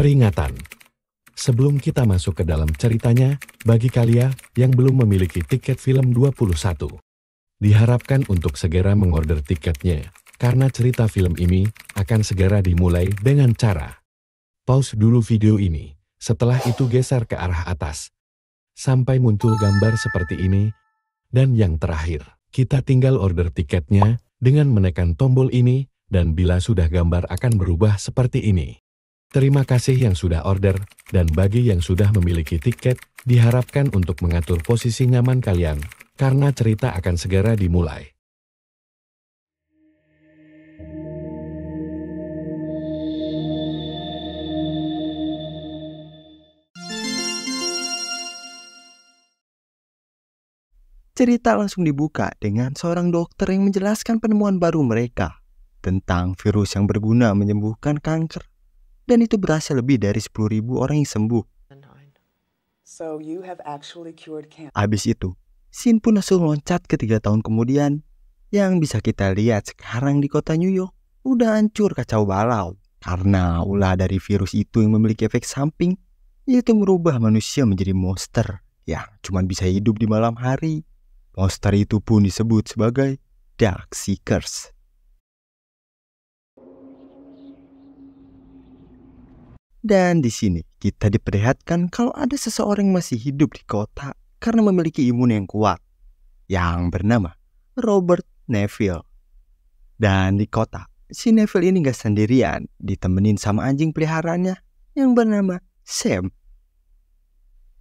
Peringatan. Sebelum kita masuk ke dalam ceritanya, bagi kalian yang belum memiliki tiket film 21, diharapkan untuk segera mengorder tiketnya, karena cerita film ini akan segera dimulai dengan cara pause dulu video ini, setelah itu geser ke arah atas, sampai muncul gambar seperti ini, dan yang terakhir, kita tinggal order tiketnya dengan menekan tombol ini, dan bila sudah gambar akan berubah seperti ini. Terima kasih yang sudah order, dan bagi yang sudah memiliki tiket, diharapkan untuk mengatur posisi nyaman kalian, karena cerita akan segera dimulai. Cerita langsung dibuka dengan seorang dokter yang menjelaskan penemuan baru mereka tentang virus yang berguna menyembuhkan kanker. Dan itu berhasil lebih dari 10.000 orang yang sembuh. Habis itu, Sin pun langsung loncat ke 3 tahun kemudian. Yang bisa kita lihat sekarang di kota New York udah hancur kacau balau. Karena ulah dari virus itu yang memiliki efek samping, yaitu merubah manusia menjadi monster yang cuma bisa hidup di malam hari. Monster itu pun disebut sebagai Dark Seekers. Dan di sini kita diperlihatkan kalau ada seseorang yang masih hidup di kota karena memiliki imun yang kuat, yang bernama Robert Neville. Dan di kota, si Neville ini gak sendirian, ditemenin sama anjing peliharaannya yang bernama Sam.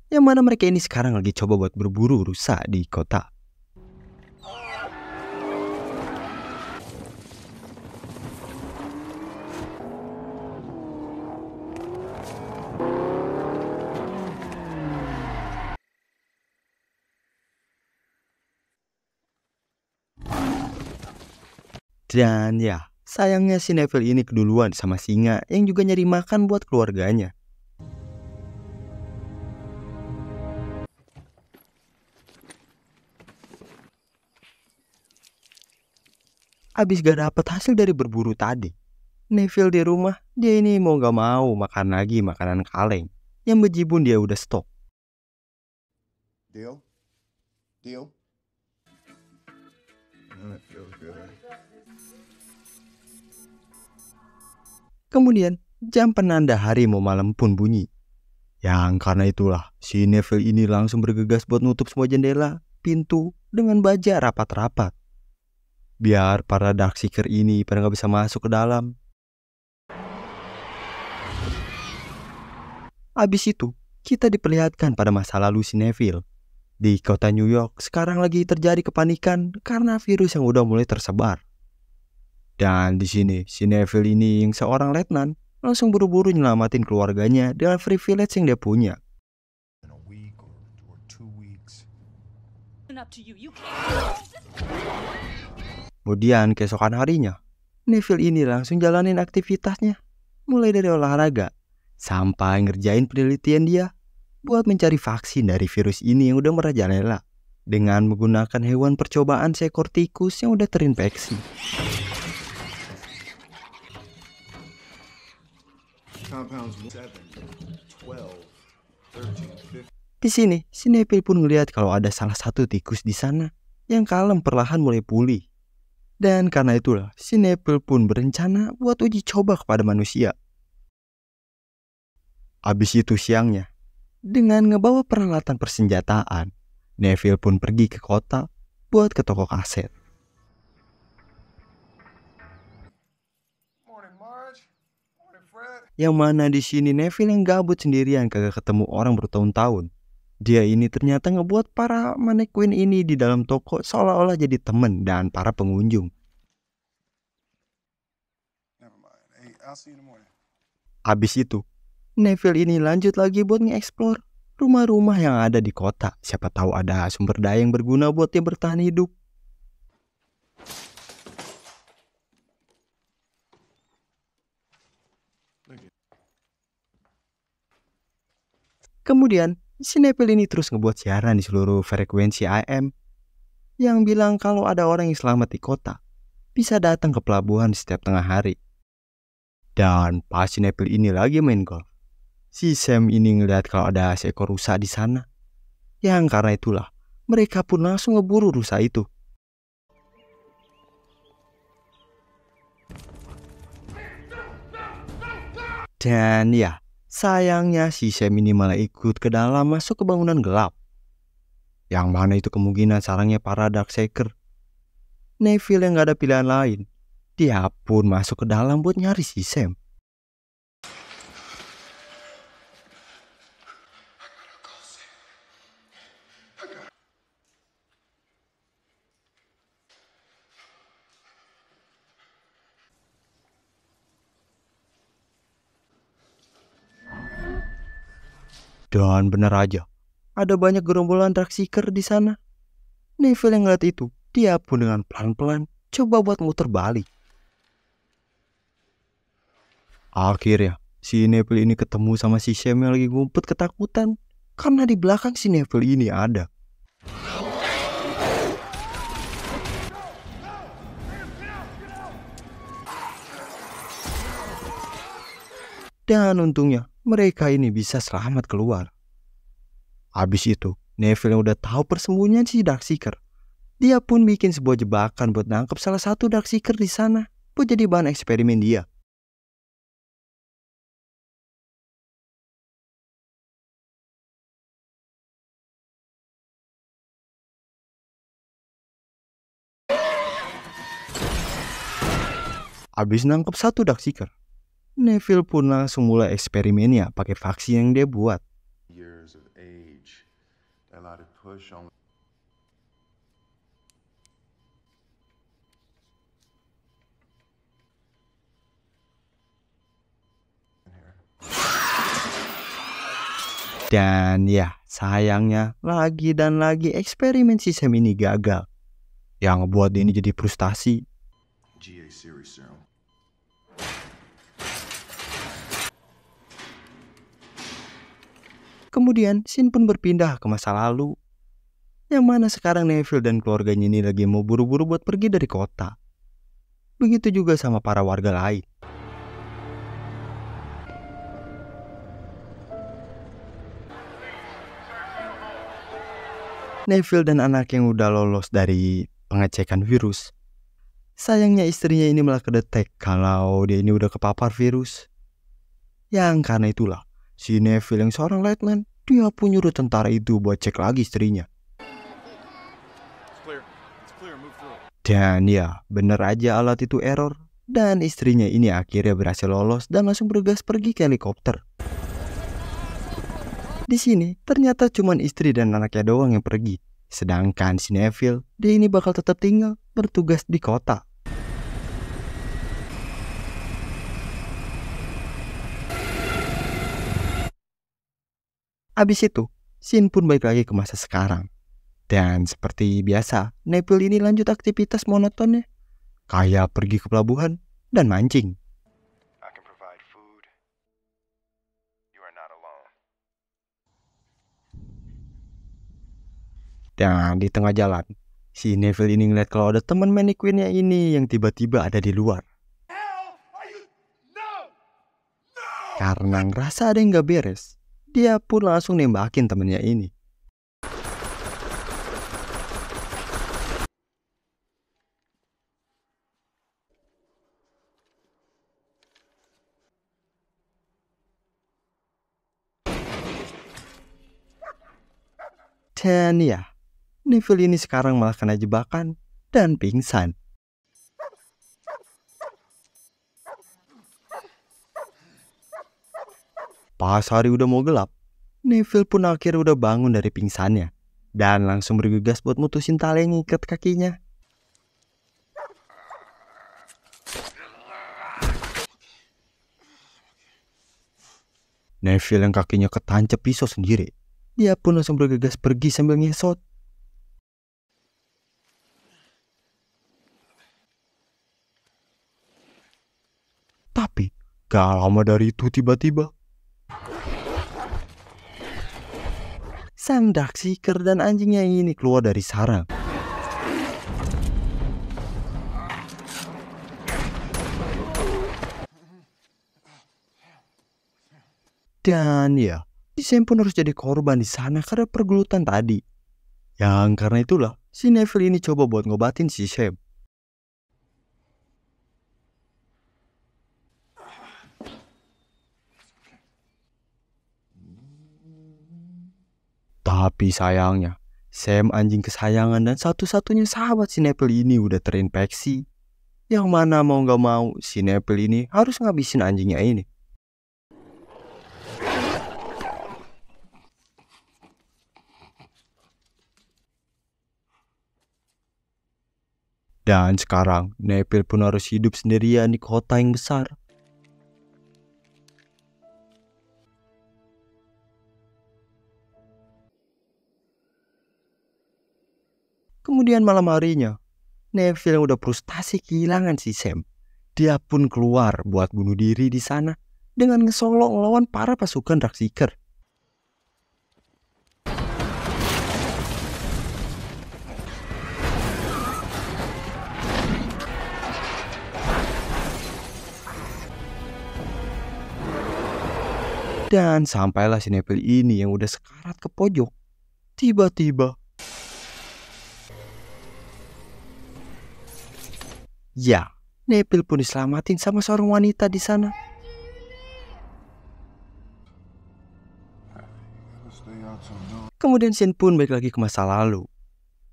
Yang mana mereka ini sekarang lagi coba buat berburu rusa di kota. Dan ya, sayangnya si Neville ini keduluan sama singa yang juga nyari makan buat keluarganya. Abis gak dapet hasil dari berburu tadi, Neville di rumah, dia ini mau gak mau makan lagi makanan kaleng yang bejibun dia udah stok. Deal? That feels good. Kemudian, jam penanda hari mau malam pun bunyi. Yang karena itulah, si Neville ini langsung bergegas buat nutup semua jendela, pintu, dengan baja rapat-rapat. Biar para Darkseeker ini pada gak bisa masuk ke dalam. Habis itu, kita diperlihatkan pada masa lalu si Neville. Di kota New York sekarang lagi terjadi kepanikan karena virus yang udah mulai tersebar. Dan di sini, si Neville ini yang seorang letnan langsung buru-buru nyelamatin keluarganya dengan privilege yang dia punya. Kemudian keesokan harinya, Neville ini langsung jalanin aktivitasnya. Mulai dari olahraga, sampai ngerjain penelitian dia buat mencari vaksin dari virus ini yang udah merajalela. Dengan menggunakan hewan percobaan seekor tikus yang udah terinfeksi. Di sini, si Neville pun ngelihat kalau ada salah satu tikus di sana yang kalem perlahan mulai pulih. Dan karena itulah, si Neville pun berencana buat uji coba kepada manusia. Habis itu siangnya, dengan ngebawa peralatan persenjataan, Neville pun pergi ke kota buat ke toko kaset. Yang mana di sini Neville yang gabut sendirian kagak ketemu orang bertahun-tahun. Dia ini ternyata ngebuat para mannequin ini di dalam toko seolah-olah jadi temen dan para pengunjung. Habis itu, Neville ini lanjut lagi buat nge-explore rumah-rumah yang ada di kota. Siapa tahu ada sumber daya yang berguna buat dia bertahan hidup. Kemudian, si Neville ini terus ngebuat siaran di seluruh frekuensi AM yang bilang kalau ada orang yang selamat di kota bisa datang ke pelabuhan setiap tengah hari. Dan pas si Neville ini lagi main golf, Si Sam ini ngeliat kalau ada seekor rusa di sana. Yang karena itulah, mereka pun langsung ngeburu rusa itu. Dan ya, sayangnya si Sam ini malah ikut ke dalam masuk ke bangunan gelap. Yang mana itu kemungkinan sarangnya para Darkseeker. Neville yang gak ada pilihan lain. Dia pun masuk ke dalam buat nyari si Sam. Dan benar aja, ada banyak gerombolan Darkseeker di sana. Neville yang ngeliat itu, dia pun dengan pelan-pelan coba buat muter balik. Akhirnya, si Neville ini ketemu sama si Sam yang lagi ngumpet ketakutan. Karena di belakang si Neville ini ada. Dan untungnya, mereka ini bisa selamat keluar. Habis itu, Neville yang udah tahu persembunyian si Darkseeker. Dia pun bikin sebuah jebakan buat nangkep salah satu Darkseeker di sana. Buat jadi bahan eksperimen dia. Habis nangkep satu Darkseeker, Neville pun langsung mulai eksperimennya pakai vaksin yang dia buat. Years of age. They allowed to push on. Dan ya, sayangnya lagi dan lagi eksperimen si Sam ini gagal. Yang ngebuat dia ini jadi frustasi. GA series serum. Kemudian scene pun berpindah ke masa lalu. Yang mana sekarang Neville dan keluarganya ini lagi mau buru-buru buat pergi dari kota. Begitu juga sama para warga lain. Neville dan anak yang udah lolos dari pengecekan virus. Sayangnya istrinya ini malah kedetek kalau dia ini udah kepapar virus. Yang karena itulah, si Neville yang seorang lieutenant, dia pun nyuruh tentara itu buat cek lagi istrinya. Dan ya, bener aja alat itu error. Dan istrinya ini akhirnya berhasil lolos dan langsung bergegas pergi ke helikopter. Di sini ternyata cuma istri dan anaknya doang yang pergi. Sedangkan si Neville, dia ini bakal tetap tinggal bertugas di kota. Abis itu, scene pun balik lagi ke masa sekarang. Dan seperti biasa, Neville ini lanjut aktivitas monotonnya. Kayak pergi ke pelabuhan dan mancing. I can provide food. You are not alone. Dan di tengah jalan, si Neville ini ngeliat kalau ada teman mannequinnya ini yang tiba-tiba ada di luar. Karena ngerasa ada yang gak beres, dia pun langsung nembakin temennya ini. Dan ya, Neville ini sekarang malah kena jebakan dan pingsan. Pas hari udah mau gelap, Neville pun akhirnya udah bangun dari pingsannya dan langsung bergegas buat mutusin tali yang ngikat kakinya. Neville yang kakinya ketancap pisau sendiri, dia pun langsung bergegas pergi sambil ngesot. Tapi gak lama dari itu tiba-tiba sang Darkseeker dan anjingnya ini keluar dari sarang. Dan ya, si Sam pun harus jadi korban di sana karena pergelutan tadi. Yang karena itulah, si Neville ini coba buat ngobatin si Sam. Tapi sayangnya, Sam anjing kesayangan dan satu-satunya sahabat si Neville ini udah terinfeksi. Yang mana mau gak mau, si Neville ini harus ngabisin anjingnya ini. Dan sekarang, Neville pun harus hidup sendirian di kota yang besar. Kemudian malam harinya, Neville yang udah frustasi kehilangan si Sam. Dia pun keluar buat bunuh diri di sana dengan ngesolok ngelawan para pasukan Darkseeker. Dan sampailah si Neville ini yang udah sekarat ke pojok. Tiba-tiba, ya, Neville pun diselamatin sama seorang wanita di sana. Kemudian Shin pun balik lagi ke masa lalu.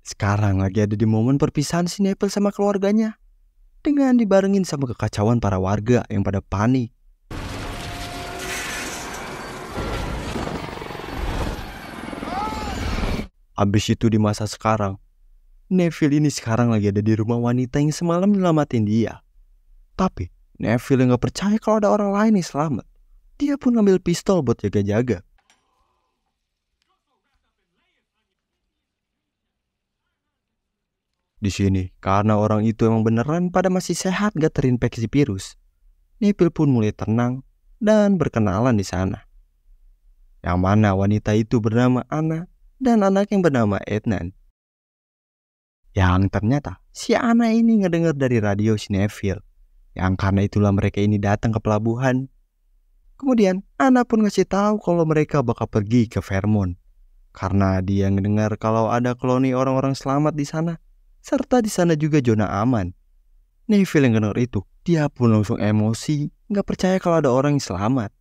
Sekarang lagi ada di momen perpisahan si Neville sama keluarganya. Dengan dibarengin sama kekacauan para warga yang pada panik. Habis itu di masa sekarang, Neville ini sekarang lagi ada di rumah wanita yang semalam nyelamatin dia. Tapi Neville yang gak percaya kalau ada orang lain yang selamat. Dia pun ngambil pistol buat jaga-jaga. Di sini, karena orang itu emang beneran pada masih sehat gak terinfeksi virus, Neville pun mulai tenang dan berkenalan di sana. Yang mana wanita itu bernama Anna dan anak yang bernama Ethan. Yang ternyata si Anna ini ngedenger dari radio si Neville. Yang karena itulah mereka ini datang ke pelabuhan. Kemudian Anna pun ngasih tahu kalau mereka bakal pergi ke Vermont. Karena dia ngedengar kalau ada koloni orang-orang selamat di sana. Serta di sana juga zona aman. Neville yang ngedenger itu, dia pun langsung emosi. Gak percaya kalau ada orang yang selamat.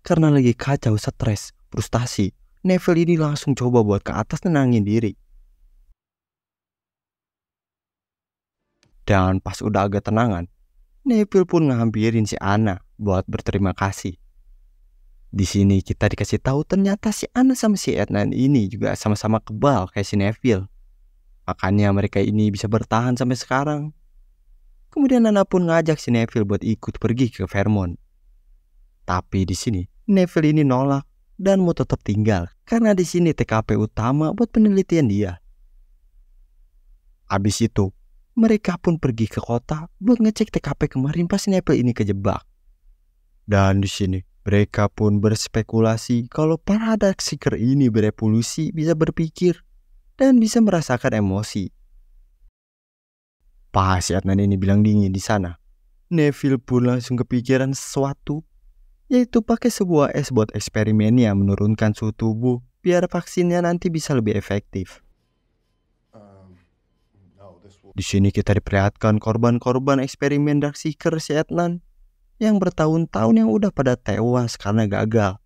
Karena lagi kacau, stres, frustasi, Neville ini langsung coba buat ke atas nenangin diri. Dan pas udah agak tenangan, Neville pun ngehampirin si Anna buat berterima kasih. Di sini kita dikasih tahu ternyata si Anna sama si Ethan ini juga sama-sama kebal kayak si Neville. Makanya mereka ini bisa bertahan sampai sekarang. Kemudian Anna pun ngajak si Neville buat ikut pergi ke Vermont. Tapi di sini Neville ini nolak dan mau tetap tinggal karena di sini TKP utama buat penelitian dia. Habis itu, mereka pun pergi ke kota buat ngecek TKP kemarin pas Neville ini kejebak. Dan di sini mereka pun berspekulasi kalau para Darkseeker ini berevolusi bisa berpikir dan bisa merasakan emosi. Pas Adnan ini bilang dingin di sana, Neville pun langsung kepikiran sesuatu, yaitu pakai sebuah es buat eksperimennya menurunkan suhu tubuh biar vaksinnya nanti bisa lebih efektif. Di sini kita diperlihatkan korban-korban eksperimen Darkseeker si Adnan yang bertahun-tahun yang udah pada tewas karena gagal.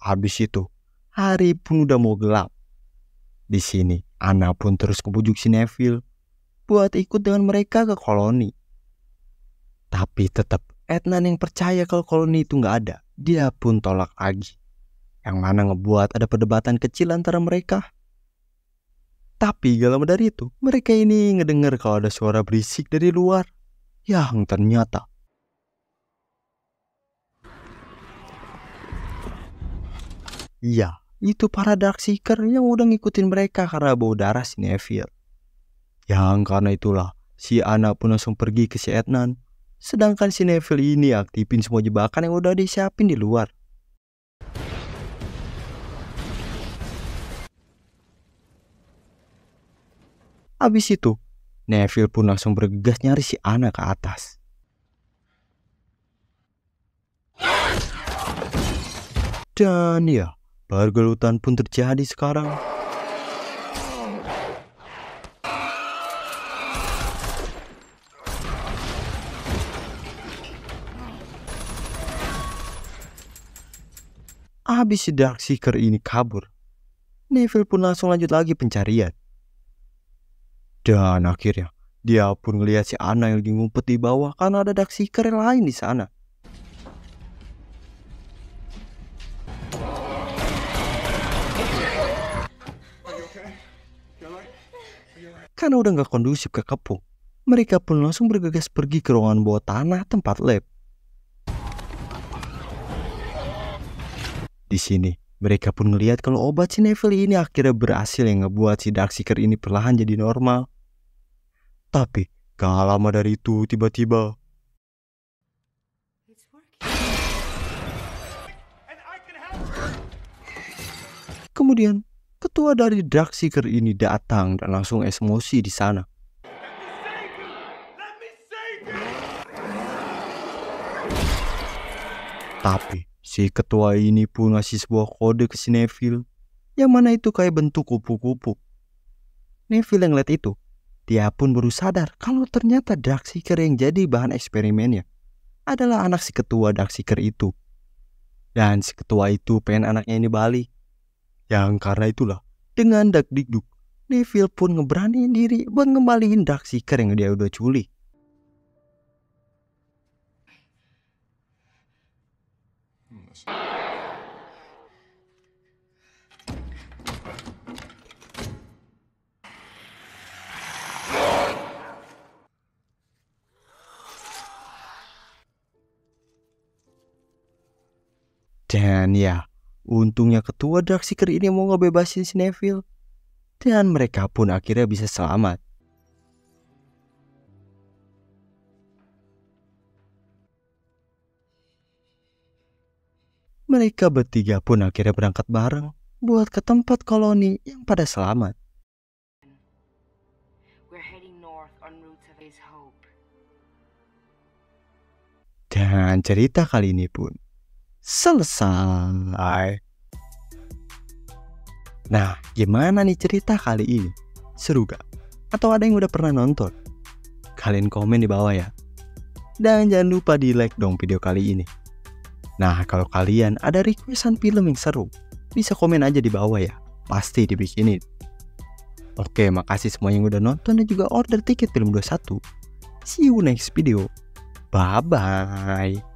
Habis itu, hari pun udah mau gelap. Di sini, Anna pun terus ngebujuk si Neville buat ikut dengan mereka ke koloni. Tapi tetap Adnan yang percaya kalau koloni itu nggak ada, dia pun tolak lagi. Yang mana ngebuat ada perdebatan kecil antara mereka. Tapi gak lama dari itu, mereka ini ngedengar kalau ada suara berisik dari luar. Yang ternyata iya, itu para Darkseeker yang udah ngikutin mereka karena bau darah si Neville. Yang karena itulah, si Anna pun langsung pergi ke si Adnan. Sedangkan si Neville ini aktifin semua jebakan yang udah disiapin di luar. Habis itu, Neville pun langsung bergegas nyari si Anna ke atas. Dan ya, pergelutan pun terjadi sekarang. Habis si Darkseeker ini kabur, Neville pun langsung lanjut lagi pencarian. Dan akhirnya, dia pun ngelihat si Anna yang lagi ngumpet di bawah karena ada Darkseeker yang lain di sana. Karena udah gak kondusif ke kepung, mereka pun langsung bergegas pergi ke ruangan bawah tanah tempat lab. Di sini, mereka pun ngelihat kalau obat si Neville ini akhirnya berhasil yang ngebuat si Darkseeker ini perlahan jadi normal. Tapi, gak lama dari itu tiba-tiba kemudian ketua dari Darkseeker ini datang dan langsung emosi di sana. Tapi si ketua ini pun ngasih sebuah kode ke si Neville, yang mana itu kayak bentuk kupu-kupu. Neville yang lihat itu, dia pun baru sadar kalau ternyata Darkseeker yang jadi bahan eksperimennya adalah anak si ketua Darkseeker itu. Dan si ketua itu pengen anaknya ini balik. Yang karena itulah, dengan dak-dikduk, Neville pun ngeberaniin diri buat ngembaliin Darkseeker yang dia udah culik. Dan ya, untungnya ketua Darkseeker ini mau ngebebasin si Neville. Dan mereka pun akhirnya bisa selamat. Mereka bertiga pun akhirnya berangkat bareng buat ke tempat koloni yang pada selamat. Dan cerita kali ini pun selesai. Nah, gimana nih cerita kali ini? Seru gak? Atau ada yang udah pernah nonton? Kalian komen di bawah ya. Dan jangan lupa di like dong video kali ini. Nah, kalau kalian ada requestan film yang seru, bisa komen aja di bawah ya. Pasti dibikinin. Oke, makasih semua yang udah nonton dan juga order tiket film 21. See you next video. Bye-bye.